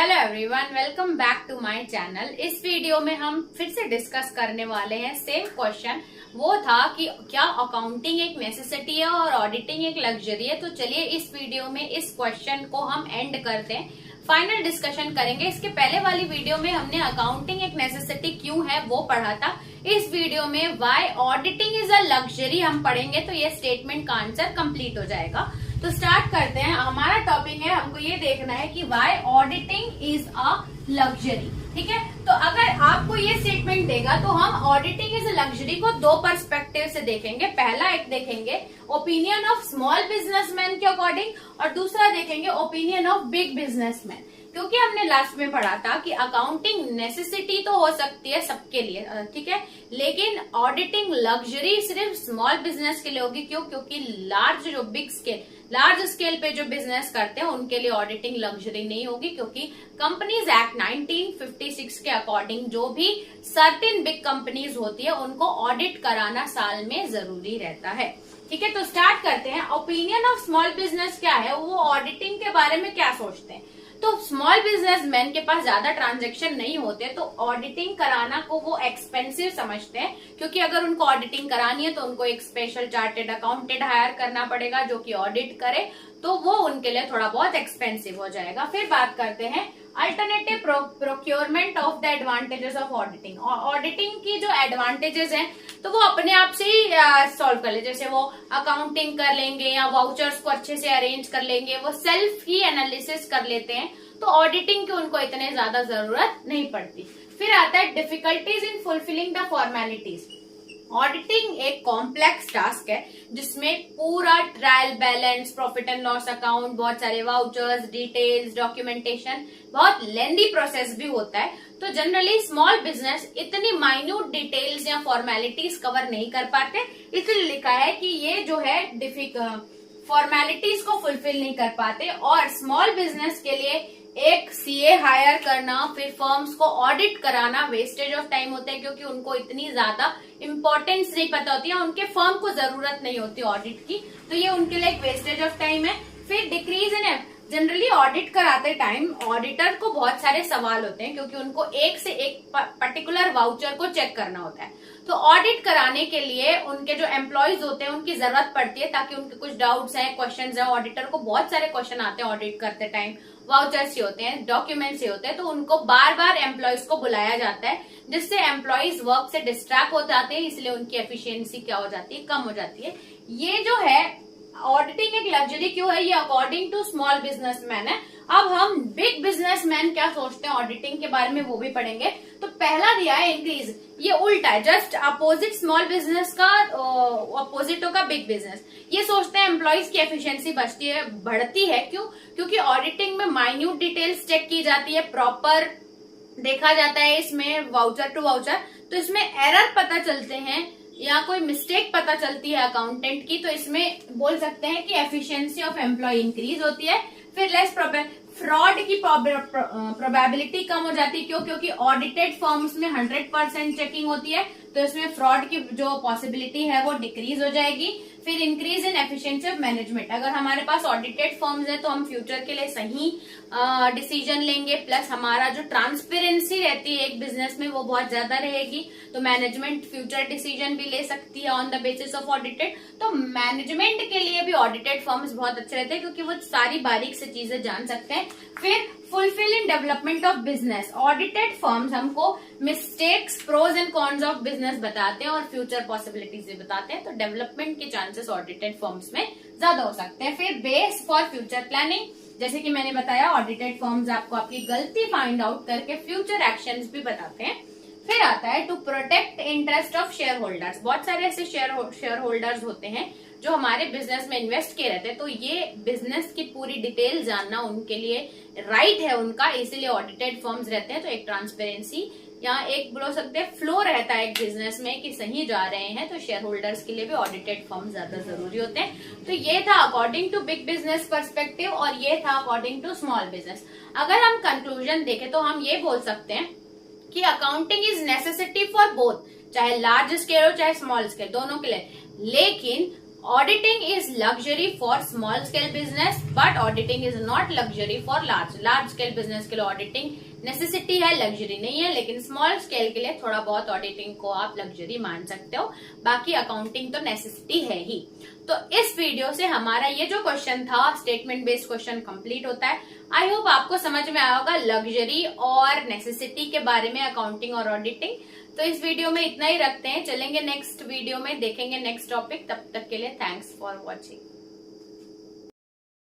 Hello everyone, welcome back to my channel. इस video में हम फिर से डिस्कस करने वाले हैं सेम क्वेश्चन। वो था कि क्या अकाउंटिंग एक नेसेसिटी है और ऑडिटिंग एक लग्जरी है। तो चलिए इस वीडियो में इस क्वेश्चन को हम एंड करते हैं, फाइनल डिस्कशन करेंगे। इसके पहले वाली वीडियो में हमने अकाउंटिंग एक नेसेसिटी क्यों है वो पढ़ा था। इस वीडियो में why auditing is a luxury हम पढ़ेंगे, तो ये स्टेटमेंट का आंसर कंप्लीट हो जाएगा। तो स्टार्ट करते हैं। हमारा टॉपिक है, हमको ये देखना है कि why auditing is a luxury. ठीक है, तो अगर आपको ये स्टेटमेंट देगा तो हम ऑडिटिंग इज अ लग्जरी को दो पर्सपेक्टिव से देखेंगे। पहला एक देखेंगे ओपिनियन ऑफ स्मॉल बिजनेसमैन के अकॉर्डिंग और दूसरा देखेंगे ओपिनियन ऑफ बिग बिजनेसमैन। क्योंकि हमने लास्ट में पढ़ा था कि अकाउंटिंग नेसेसिटी तो हो सकती है सबके लिए, ठीक है, लेकिन ऑडिटिंग लग्जरी सिर्फ स्मॉल बिजनेस के लिए होगी। क्यों? क्योंकि लार्ज स्केल पे जो बिजनेस करते हैं उनके लिए ऑडिटिंग लग्जरी नहीं होगी, क्योंकि कंपनीज एक्ट 1956 के अकॉर्डिंग जो भी सर्टेन बिग कंपनीज होती है उनको ऑडिट कराना साल में जरूरी रहता है। ठीक है, तो स्टार्ट करते हैं। ओपिनियन ऑफ स्मॉल बिजनेस क्या है, वो ऑडिटिंग के बारे में क्या सोचते हैं। तो स्मॉल बिजनेसमैन के पास ज्यादा ट्रांजैक्शन नहीं होते, तो ऑडिटिंग कराना को वो एक्सपेंसिव समझते हैं, क्योंकि अगर उनको ऑडिटिंग करानी है तो उनको एक स्पेशल चार्टेड अकाउंटेंट हायर करना पड़ेगा जो कि ऑडिट करे, तो वो उनके लिए थोड़ा बहुत एक्सपेंसिव हो जाएगा। फिर बात करते हैं alternative procurement of the advantages of auditing. Auditing की जो एडवांटेजेस हैं तो वो अपने आप से ही सॉल्व कर ले, जैसे वो अकाउंटिंग कर लेंगे या वाउचर्स को अच्छे से अरेंज कर लेंगे, वो सेल्फ ही एनालिसिस कर लेते हैं, तो ऑडिटिंग की उनको इतने ज्यादा जरूरत नहीं पड़ती। फिर आता है difficulties in fulfilling the formalities. Auditing एक कॉम्प्लेक्स टास्क है जिसमें पूरा trial balance, profit and loss account, बहुत सारे वाउचर्स, डिटेल्स, डॉक्यूमेंटेशन, बहुत लेंदी प्रोसेस भी होता है। तो जनरली स्मॉल बिजनेस इतनी माइन्यूट डिटेल्स या फॉर्मेलिटीज कवर नहीं कर पाते, इसलिए लिखा है कि ये जो है फॉर्मेलिटीज को फुलफिल नहीं कर पाते। और स्मॉल बिजनेस के लिए एक सीए हायर करना, फिर फर्म्स को ऑडिट कराना वेस्टेज ऑफ टाइम होता है, क्योंकि उनको इतनी ज्यादा इंपॉर्टेंस नहीं पता होती है, उनके फर्म को जरूरत नहीं होती ऑडिट की, तो ये उनके लिए एक वेस्टेज ऑफ टाइम है। फिर डिक्रीज इन जनरली ऑडिट कराते टाइम ऑडिटर को बहुत सारे सवाल होते हैं, क्योंकि उनको एक से एक पर्टिकुलर वाउचर को चेक करना होता है। तो ऑडिट कराने के लिए उनके जो एम्प्लॉयज होते हैं उनकी जरूरत पड़ती है, ताकि उनके कुछ डाउट्स हैं, क्वेश्चंस हैं। ऑडिटर को बहुत सारे क्वेश्चन आते हैं ऑडिट करते टाइम, वाउचर्स से होते हैं, डॉक्यूमेंट्स से होते हैं, तो उनको बार बार एम्प्लॉयज को बुलाया जाता है, जिससे एम्प्लॉयज वर्क से डिस्ट्रैक्ट हो जाते हैं, इसलिए उनकी एफिशिएंसी क्या हो जाती है, कम हो जाती है। ये जो है ऑडिटिंग एक लग्जरी क्यों है, ये अकॉर्डिंग टू स्मॉल बिजनेसमैन है। अब हम बिग बिजनेसमैन क्या सोचते हैं ऑडिटिंग के बारे में वो भी पढ़ेंगे। तो पहला दिया है इंक्रीज, ये उल्टा है, जस्ट अपोजिट स्मॉल बिजनेस का अपोजिट होगा बिग बिजनेस। ये सोचते हैं एम्प्लॉयज की एफिशिएंसी बढ़ती है। क्यों? क्योंकि ऑडिटिंग में माइन्यूट डिटेल्स चेक की जाती है, प्रॉपर देखा जाता है इसमें वाउचर टू वाउचर, तो इसमें एरर पता चलते हैं या कोई मिस्टेक पता चलती है अकाउंटेंट की, तो इसमें बोल सकते हैं कि एफिशिएंसी ऑफ एम्प्लॉय इंक्रीज होती है। फिर लेस फ्रॉड की प्रोबेबिलिटी कम हो जाती है। क्यों? क्योंकि ऑडिटेड फर्म्स में 100% चेकिंग होती है, तो इसमें फ्रॉड की जो पॉसिबिलिटी है वो डिक्रीज हो जाएगी। फिर increase in efficiency of management. अगर हमारे पास ऑडिटेड फर्म्स है तो हम फ्यूचर के लिए सही डिसीजन लेंगे, प्लस हमारा जो ट्रांसपेरेंसी रहती है एक बिजनेस में वो बहुत ज्यादा रहेगी, तो मैनेजमेंट फ्यूचर डिसीजन भी ले सकती है on the basis of audited. तो मैनेजमेंट के लिए भी ऑडिटेड फर्म्स बहुत अच्छे रहते हैं, क्योंकि वो सारी बारीक से चीजें जान सकते हैं। फिर fulfil in development of business. Audited firms हमको mistakes, pros and cons of business बताते हैं और फ्यूचर पॉसिबिलिटीज भी बताते हैं, तो डेवलपमेंट के चांसेस ऑडिटेड फर्म्स में ज्यादा हो सकते हैं। फिर बेस फॉर फ्यूचर प्लानिंग, जैसे कि मैंने बताया ऑडिटेड फर्म्स आपको आपकी गलती फाइंड आउट करके फ्यूचर एक्शंस भी बताते हैं। फिर आता है to protect interest of shareholders. बहुत सारे ऐसे शेयर होल्डर्स होते हैं जो हमारे बिजनेस में इन्वेस्ट किए रहते हैं, तो ये बिजनेस की पूरी डिटेल जानना उनके लिए राइट है उनका, इसीलिए ऑडिटेड फर्म्स रहते हैं। तो एक ट्रांसपेरेंसी या एक बोल सकते हैं फ्लो रहता है एक बिजनेस में कि सही जा रहे हैं, तो शेयर होल्डर्स के लिए भी ऑडिटेड फर्म ज्यादा जरूरी होते हैं। तो ये था according to big business perspective और ये था अकॉर्डिंग टू स्मॉल बिजनेस। अगर हम कंक्लूजन देखें तो हम ये बोल सकते हैं कि accounting is necessity for both, चाहे लार्ज स्केल हो चाहे स्मॉल स्केल, दोनों के लिए। लेकिन auditing is luxury for small scale business but auditing is not luxury for large scale business के लिए ऑडिटिंग नेसेसिटी है, लग्जरी नहीं है। लेकिन स्मॉल स्केल के लिए थोड़ा बहुत ऑडिटिंग को आप लग्जरी मान सकते हो, बाकी अकाउंटिंग तो नेसेसिटी है ही। तो इस वीडियो से हमारा ये जो क्वेश्चन था स्टेटमेंट बेस्ड क्वेश्चन कंप्लीट होता है। आई होप आपको समझ में आया होगा लग्जरी और नेसेसिटी के बारे में अकाउंटिंग और ऑडिटिंग। तो इस वीडियो में इतना ही रखते हैं, चलेंगे नेक्स्ट वीडियो में, देखेंगे नेक्स्ट टॉपिक। तब तक के लिए थैंक्स फॉर वॉचिंग।